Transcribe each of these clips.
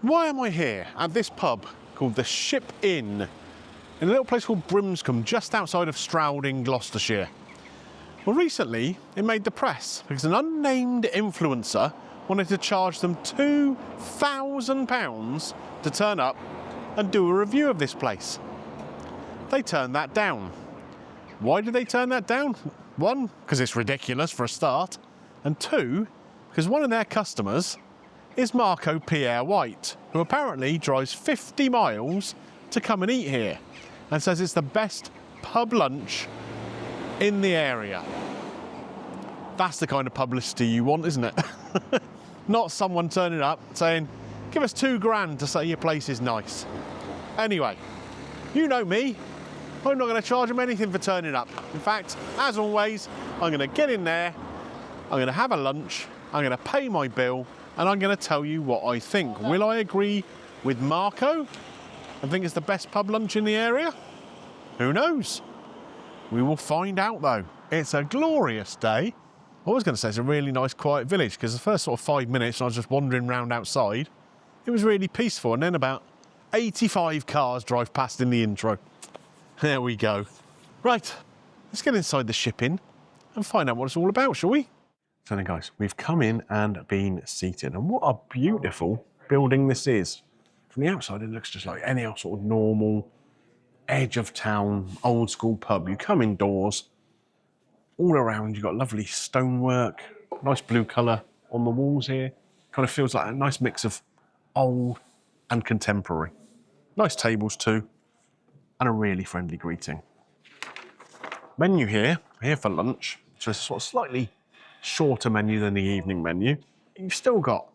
Why am I here at this pub called the Ship Inn in a little place called Brimscombe just outside of Stroud in Gloucestershire? Well, recently it made the press because an unnamed influencer wanted to charge them £2,000 to turn up and do a review of this place. They turned that down. Why did they turn that down? One, because it's ridiculous for a start, and two, because one of their customers is Marco Pierre-White, who apparently drives 50 miles to come and eat here and says it's the best pub lunch in the area. That's the kind of publicity you want, isn't it? Not someone turning up saying, give us £2 to say your place is nice. Anyway, you know me, I'm not going to charge them anything for turning up. In fact, as always, I'm going to get in there, I'm going to have a lunch, I'm going to pay my bill, and I'm going to tell you what I think. Will I agree with Marco and think it's the best pub lunch in the area? Who knows? We will find out though. It's a glorious day. I was going to say it's a really nice quiet village because the first sort of 5 minutes I was just wandering around outside, it was really peaceful, and then about 85 cars drive past in the intro. There we go. Right, let's get inside the Ship Inn and find out what it's all about, shall we? So then guys, we've come in and been seated, and what a beautiful building this is. From the outside it looks just like any sort of normal edge of town old school pub. You come indoors, all around you've got lovely stonework, nice blue colour on the walls here. Kind of feels like a nice mix of old and contemporary. Nice tables too, and a really friendly greeting. Menu here for lunch, so it's a sort of slightly shorter menu than the evening menu. You've still got,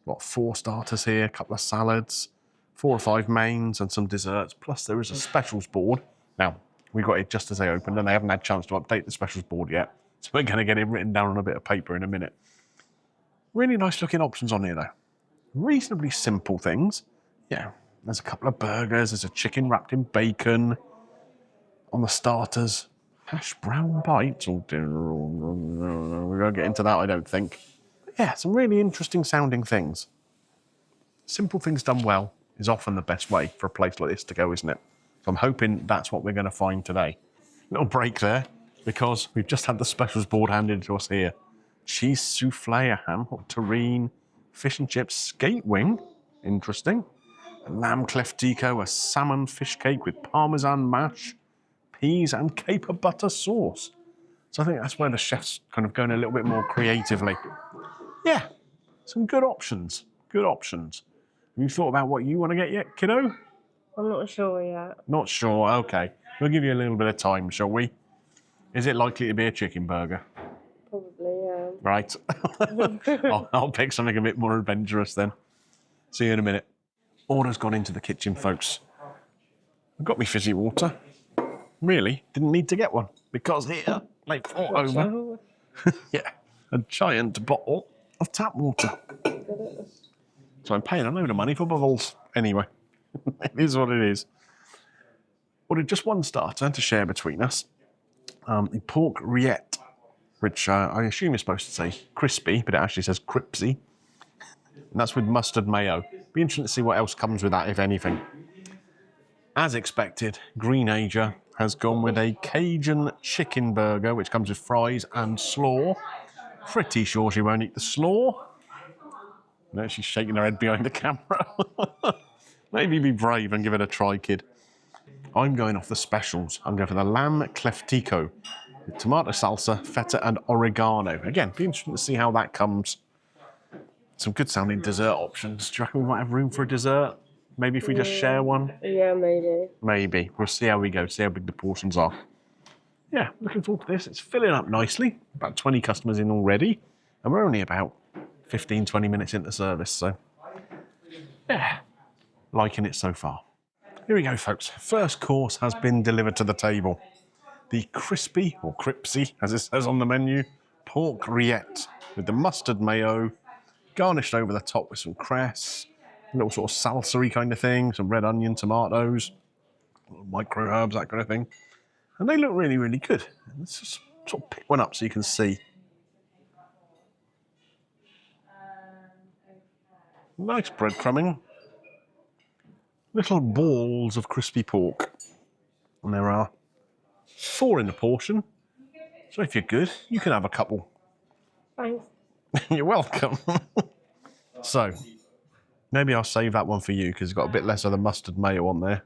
what, 4 starters here, a couple of salads, 4 or 5 mains and some desserts, plus there is a specials board. Now, we got it just as they opened and they haven't had a chance to update the specials board yet, so we're going to get it written down on a bit of paper in a minute. Really nice looking options on here though. Reasonably simple things. Yeah, there's a couple of burgers, there's a chicken wrapped in bacon. On the starters, hash brown bites. Oh, we won't get into that, I don't think. But yeah, some really interesting sounding things. Simple things done well is often the best way for a place like this to go, isn't it? So I'm hoping that's what we're going to find today. Little break there, because we've just had the specials board handed to us here. Cheese souffle, a ham hock terrine, fish and chips, skate wing, interesting. A lamb cleftico, a salmon fish cake with parmesan mash, peas and caper butter sauce. So I think that's where the chef's kind of going a little bit more creatively. Yeah, some good options, good options. Have you thought about what you want to get yet, kiddo? I'm not sure yet. Not sure, okay. We'll give you a little bit of time, shall we? Is it likely to be a chicken burger? Probably, yeah. Right. I'll pick something a bit more adventurous then. See you in a minute. Order's gone into the kitchen, folks. I've got me fizzy water. Really, didn't need to get one, because here, they fought over, yeah, a giant bottle of tap water. So I'm paying a load of money for bubbles. Anyway, it is what it is. Ordered just one starter to share between us. The pork rillette, which I assume is supposed to say crispy, but it actually says cripsy. And that's with mustard mayo. Be interesting to see what else comes with that, if anything. As expected, Greeno has gone with a Cajun chicken burger, which comes with fries and slaw. Pretty sure she won't eat the slaw. No, she's shaking her head behind the camera. Maybe be brave and give it a try, kid. I'm going off the specials. I'm going for the lamb cleftico with tomato salsa, feta and oregano. Again, be interesting to see how that comes. Some good sounding dessert options. Do you reckon we might have room for a dessert? Maybe if we just share one? Yeah, maybe. Maybe. We'll see how we go, see how big the portions are. Yeah, looking forward to this. It's filling up nicely. About 20 customers in already. And we're only about 15, 20 minutes into service, so yeah, liking it so far. Here we go, folks. First course has been delivered to the table. The crispy, or cripsy, as it says on the menu, pork rillette with the mustard mayo, garnished over the top with some cress, a little sort of salsa-y kind of thing, some red onion, tomatoes, micro herbs, that kind of thing. And they look really, really good. Let's just sort of pick one up so you can see. Nice breadcrumbing. little balls of crispy pork. And there are 4 in the portion. So if you're good, you can have a couple. Thanks. You're welcome. So, maybe I'll save that one for you because it's got a bit less of the mustard mayo on there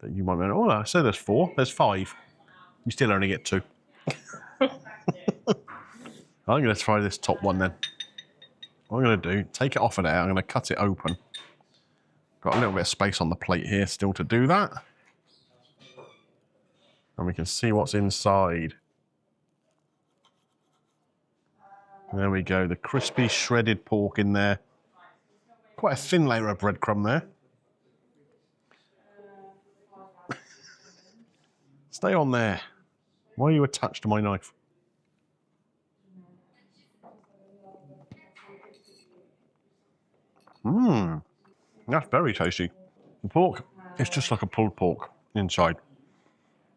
that you might remember. Oh, no, so there's 4. There's 5. You still only get 2. I'm going to try this top one then. What I'm going to do, take it off of there. I'm going to cut it open. Got a little bit of space on the plate here still to do that. And we can see what's inside. There we go, the crispy shredded pork in there. Quite a thin layer of breadcrumb there. Stay on there. Why are you attached to my knife? Mmm, that's very tasty. The pork is just like a pulled pork inside,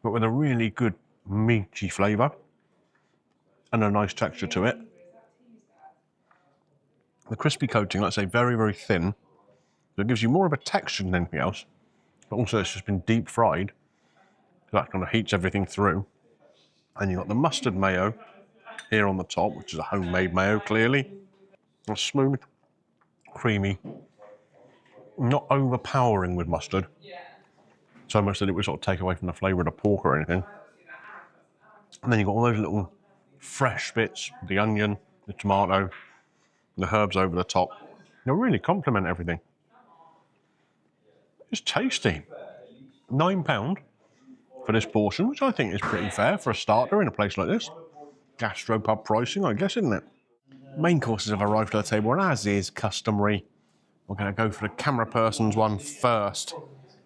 but with a really good meaty flavour and a nice texture to it. The crispy coating, like I say, very, very thin. So it gives you more of a texture than anything else, but also it's just been deep fried. So that kind of heats everything through. And you've got the mustard mayo here on the top, which is a homemade mayo, clearly. It's smooth, creamy, not overpowering with mustard. So much that it would sort of take away from the flavour of the pork or anything. And then you've got all those little fresh bits, the onion, the tomato, the herbs over the top. They really complement everything. It's tasty. £9 for this portion, which I think is pretty fair for a starter in a place like this. Gastropub pricing, I guess, isn't it? Main courses have arrived at the table, and as is customary, we're going to go for the camera person's one first.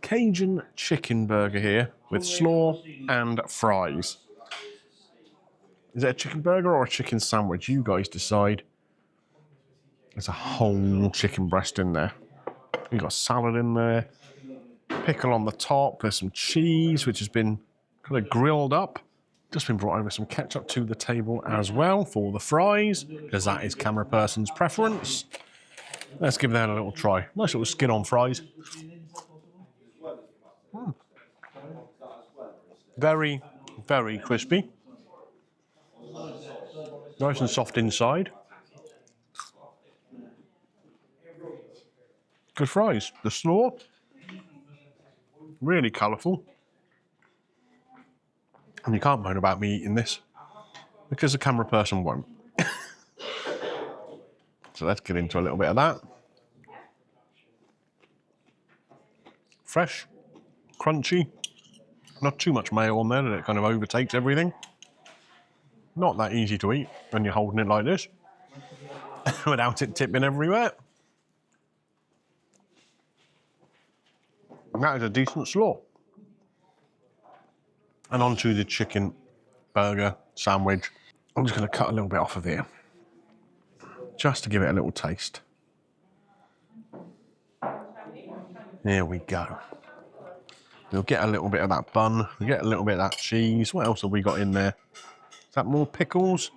Cajun chicken burger here with slaw and fries. Is it a chicken burger or a chicken sandwich? You guys decide. There's a whole chicken breast in there. You've got salad in there, pickle on the top. There's some cheese, which has been kind of grilled up. Just been brought over some ketchup to the table as well for the fries, because that is camera person's preference. Let's give that a little try. Nice little skin on fries. Very, very crispy. Nice and soft inside. Good fries. The slaw, really colourful. And you can't moan about me eating this, because the camera person won't. So let's get into a little bit of that. Fresh, crunchy, not too much mayo on there that it kind of overtakes everything. Not that easy to eat when you're holding it like this, without it tipping everywhere. And that is a decent slaw. And onto the chicken burger sandwich. I'm just going to cut a little bit off of here, just to give it a little taste. There we go. We'll get a little bit of that bun, we'll get a little bit of that cheese. What else have we got in there? Is that more pickles?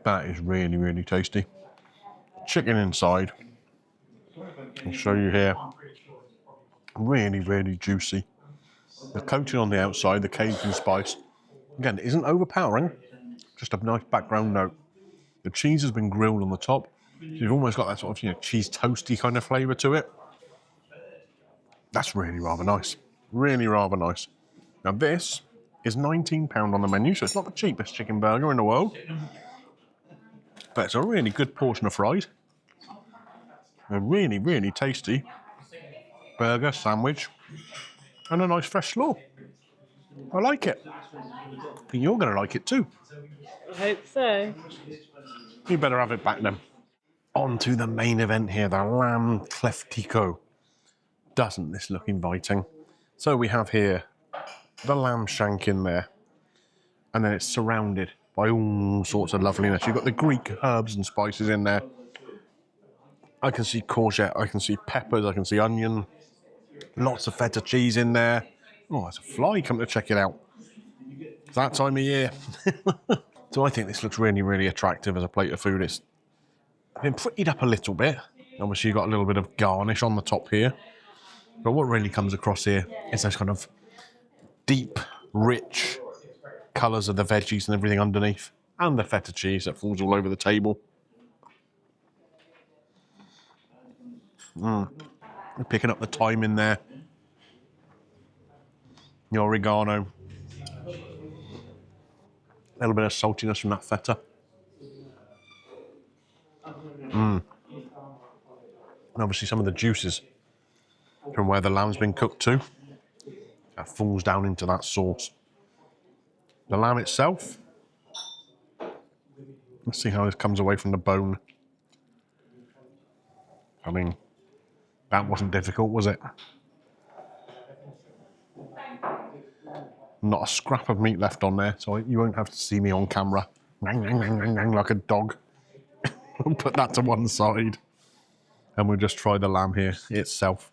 That is really, really tasty. Chicken inside. I'll show you here. Really, really juicy. The coating on the outside, the Cajun spice, again, isn't overpowering, just a nice background note. The cheese has been grilled on the top, so you've almost got that sort of, you know, cheese toasty kind of flavour to it. That's really rather nice. Really rather nice. Now this is £19 on the menu, so it's not the cheapest chicken burger in the world, but it's a really good portion of fries. A really, really tasty burger, sandwich, and a nice fresh slaw. I like it. I think you're going to like it too. I hope so. You better have it back then. On to the main event here, the lamb cleftico. Doesn't this look inviting? So we have here the lamb shank in there, and then it's surrounded by all sorts of loveliness. You've got the Greek herbs and spices in there. I can see courgette, I can see peppers, I can see onion. Lots of feta cheese in there. Oh, there's a fly, come to check it out. It's that time of year. So I think this looks really, really attractive as a plate of food. It's been prettied up a little bit. Obviously, you've got a little bit of garnish on the top here. But what really comes across here is those kind of deep, rich colours of the veggies and everything underneath. And the feta cheese that falls all over the table. You're picking up the thyme in there. The oregano. A little bit of saltiness from that feta. And obviously some of the juices from where the lamb's been cooked too. That falls down into that sauce. The lamb itself. Let's see how this comes away from the bone. I mean, that wasn't difficult, was it? Not a scrap of meat left on there, so you won't have to see me on camera. Like a dog. We'll put that to one side. And we'll just try the lamb here itself.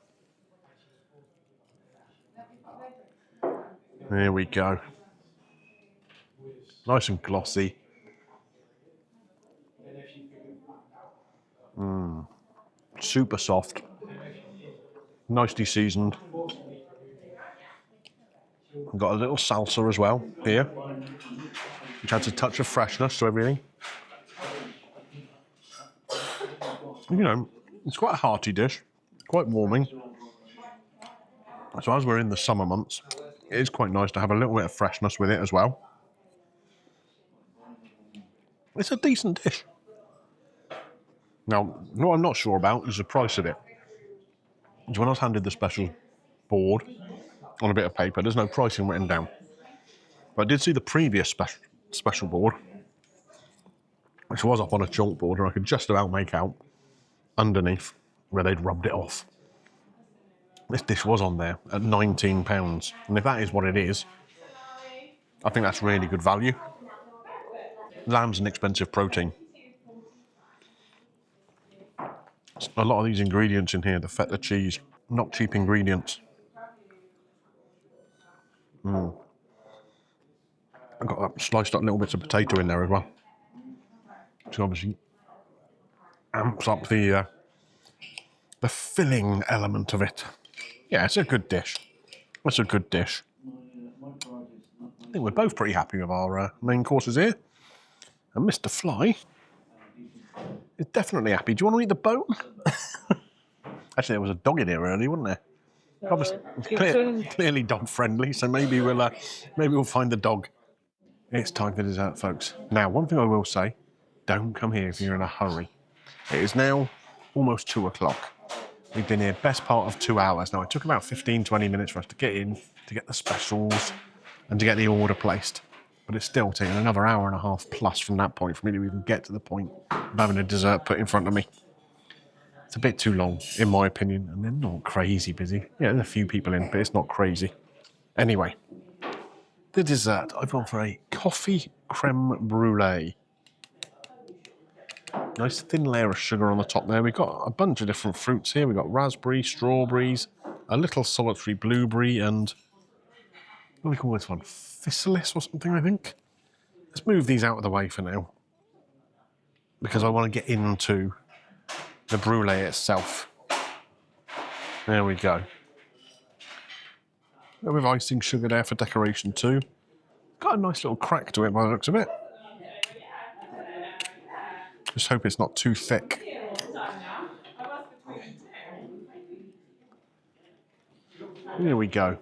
There we go. Nice and glossy. Super soft. Nicely seasoned. Got a little salsa as well here, which adds a touch of freshness to everything. You know, it's quite a hearty dish, quite warming. So as we're in the summer months, it is quite nice to have a little bit of freshness with it as well. It's a decent dish. Now, what I'm not sure about is the price of it. Because when I was handed the special board on a bit of paper, there's no pricing written down. But I did see the previous special board, which was up on a chalkboard, and I could just about make out underneath where they'd rubbed it off. This dish was on there at £19, and if that is what it is, I think that's really good value. Lamb's an expensive protein. A lot of these ingredients in here, the feta cheese, not cheap ingredients. I've got sliced up little bits of potato in there as well, which obviously amps up the filling element of it. Yeah, it's a good dish. It's a good dish. I think we're both pretty happy with our main courses here. And Mr. Fly is definitely happy. Do you want to eat the bone? Actually, there was a dog in here earlier, wasn't there? Obviously, clearly dog friendly, so maybe we'll find the dog. It's time for dessert, folks. Now, one thing I will say, don't come here if you're in a hurry. It is now almost 2 o'clock. We've been here best part of 2 hours. Now, it took about 15, 20 minutes for us to get in, to get the specials, and to get the order placed. But it's still taken another hour and a half plus from that point for me to even get to the point of having a dessert put in front of me. It's a bit too long, in my opinion, and they're not crazy busy. Yeah, there's a few people in, but it's not crazy. Anyway, the dessert, I've gone for a coffee creme brulee. Nice thin layer of sugar on the top there. We've got a bunch of different fruits here. We've got raspberry, strawberries, a little solitary blueberry, and what do we call this one? Physalis or something, I think. Let's move these out of the way for now, because I want to get into the brulee itself. There we go. With icing sugar there for decoration too. Got a nice little crack to it by the looks of it. Just hope it's not too thick. Here we go.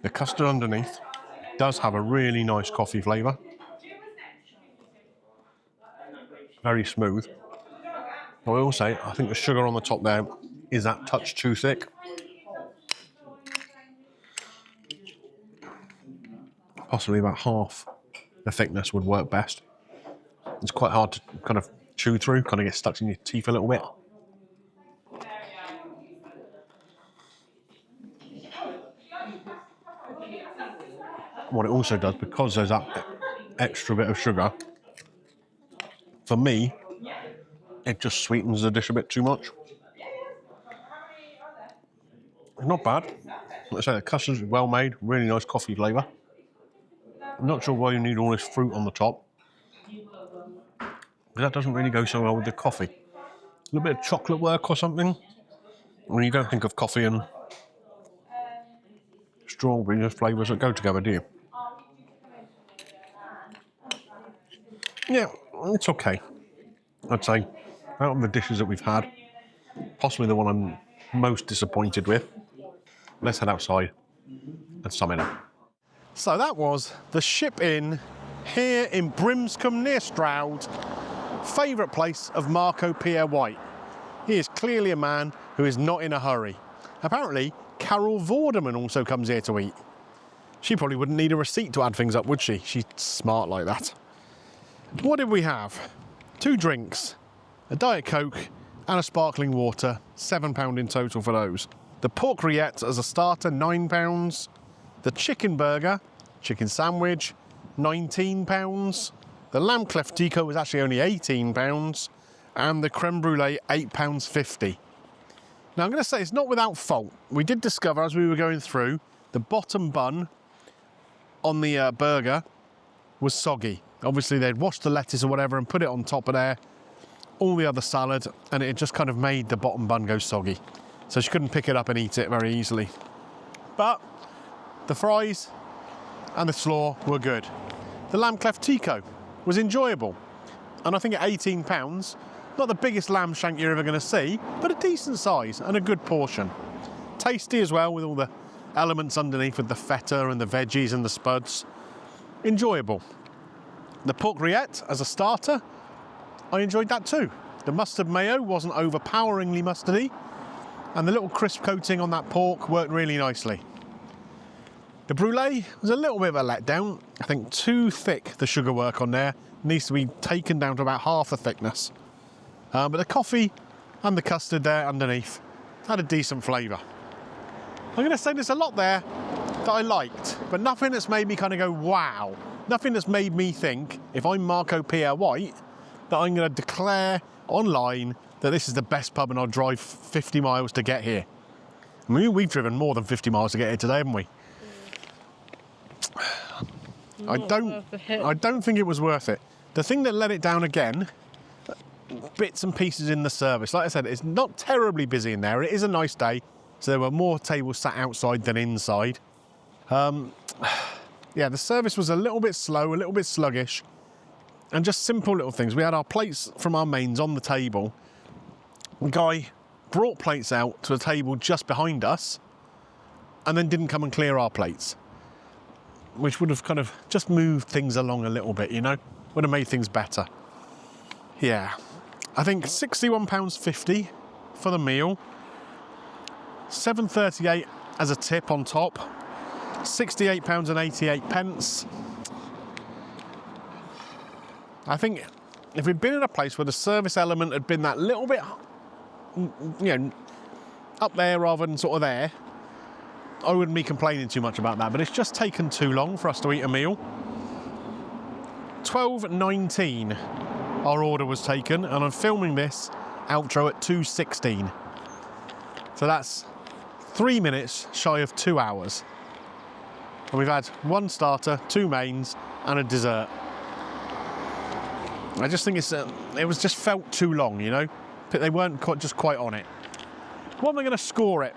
The custard underneath does have a really nice coffee flavour. Very smooth. I will say, I think the sugar on the top there is that touch too thick. Possibly about half the thickness would work best. It's quite hard to kind of chew through, kind of get stuck in your teeth a little bit. What it also does, because there's that extra bit of sugar, for me, it just sweetens the dish a bit too much. Not bad. Like I say, the custard's well made, really nice coffee flavour. I'm not sure why you need all this fruit on the top. Because that doesn't really go so well with the coffee. A little bit of chocolate work or something. Well, you don't think of coffee and strawberry as flavours that go together, do you? Yeah, it's okay. I'd say, out of the dishes that we've had, possibly the one I'm most disappointed with. Let's head outside and sum it up. So that was the Ship Inn here in Brimscombe near Stroud. Favourite place of Marco Pierre-White. He is clearly a man who is not in a hurry. Apparently, Carol Vorderman also comes here to eat. She probably wouldn't need a receipt to add things up, would she? She's smart like that. What did we have? 2 drinks, a Diet Coke and a sparkling water, £7 in total for those. The pork rillette as a starter, £9. The chicken burger, chicken sandwich, £19. The lamb clef tico was actually only £18. And the creme brulee, £8.50. Now I'm going to say it's not without fault. We did discover as we were going through, the bottom bun on the burger was soggy. Obviously they'd washed the lettuce or whatever and put it on top of there, all the other salad, and it just kind of made the bottom bun go soggy. So she couldn't pick it up and eat it very easily. But the fries and the slaw were good. The lamb clef tico was enjoyable. And I think at £18, not the biggest lamb shank you're ever going to see, but a decent size and a good portion. Tasty as well, with all the elements underneath with the feta and the veggies and the spuds. Enjoyable. The pork rillette as a starter, I enjoyed that too. The mustard mayo wasn't overpoweringly mustardy, and the little crisp coating on that pork worked really nicely. The brulee was a little bit of a letdown. I think too thick, the sugar work on there. Needs to be taken down to about half the thickness. But the coffee and the custard there underneath had a decent flavour. I'm going to say there's a lot there that I liked, but nothing that's made me kind of go, wow. Nothing that's made me think, if I'm Marco Pierre-White, that I'm going to declare online that this is the best pub and I'll drive 50 miles to get here. I mean, we've driven more than 50 miles to get here today, haven't we? I don't think it was worth it. The thing that let it down again, bits and pieces in the service. Like I said, it's not terribly busy in there. It is a nice day, so there were more tables sat outside than inside. Yeah, the service was a little bit slow, a little bit sluggish, and just simple little things. We had our plates from our mains on the table. The guy brought plates out to a table just behind us and then didn't come and clear our plates, which would have kind of just moved things along a little bit, you know? Would have made things better. Yeah. I think £61.50 for the meal, £7.38 as a tip on top, £68.88. I think if we'd been in a place where the service element had been that little bit, you know, up there rather than sort of there, I wouldn't be complaining too much about that, but it's just taken too long for us to eat a meal. 12:19 our order was taken, and I'm filming this outro at 2:16. So that's 3 minutes shy of 2 hours. And we've had 1 starter, 2 mains, and a dessert. I just think it was just felt too long, you know? They weren't just quite on it. What am I going to score it?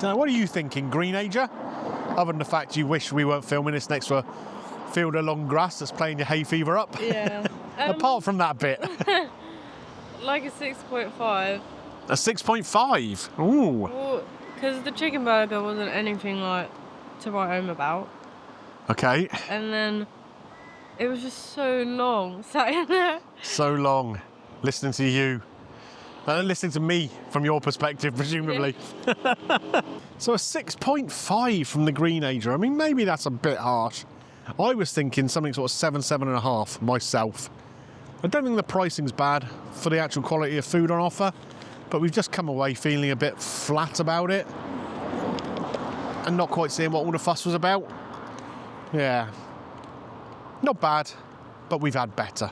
What are you thinking, Greenager? Other than the fact you wish we weren't filming this next to a field of long grass that's playing your hay fever up. Yeah. Apart from that bit. Like a 6.5. A 6.5? Ooh. Because the chicken burger wasn't anything like to write home about. Okay. And then it was just so long sat in there. So long. Listening to you. And listening to me from your perspective, presumably. Yeah. So a 6.5 from the Greenager. I mean, maybe that's a bit harsh. I was thinking something sort of 7.5 myself. I don't think the pricing's bad for the actual quality of food on offer, but we've just come away feeling a bit flat about it and not quite seeing what all the fuss was about. Yeah. Not bad, but we've had better.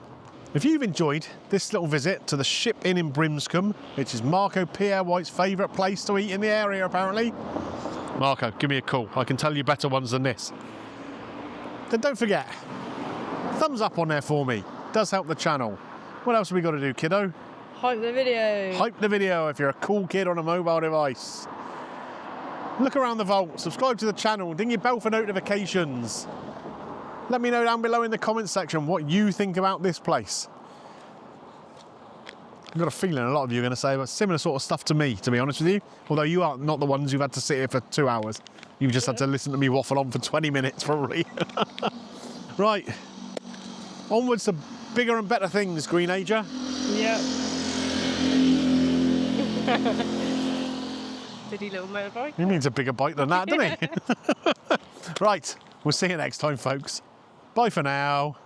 If you've enjoyed this little visit to the Ship Inn in Brimscombe, which is Marco Pierre-White's favourite place to eat in the area, apparently, Marco, give me a call. I can tell you better ones than this. Then don't forget, thumbs up on there for me. does help the channel. What else have we got to do, kiddo? Hype the video. Hype the video if you're a cool kid on a mobile device. Look around the vault, subscribe to the channel, ding your bell for notifications. Let me know down below in the comments section what you think about this place. I've got a feeling a lot of you are going to say similar sort of stuff to me, to be honest with you. Although you are not the ones who've had to sit here for 2 hours. You've just had to listen to me waffle on for 20 minutes, probably. Right. Onwards to bigger and better things, Greenager. Yep. Did he little motorbike? He needs a bigger bike than that, doesn't he? Right. We'll see you next time, folks. Bye for now.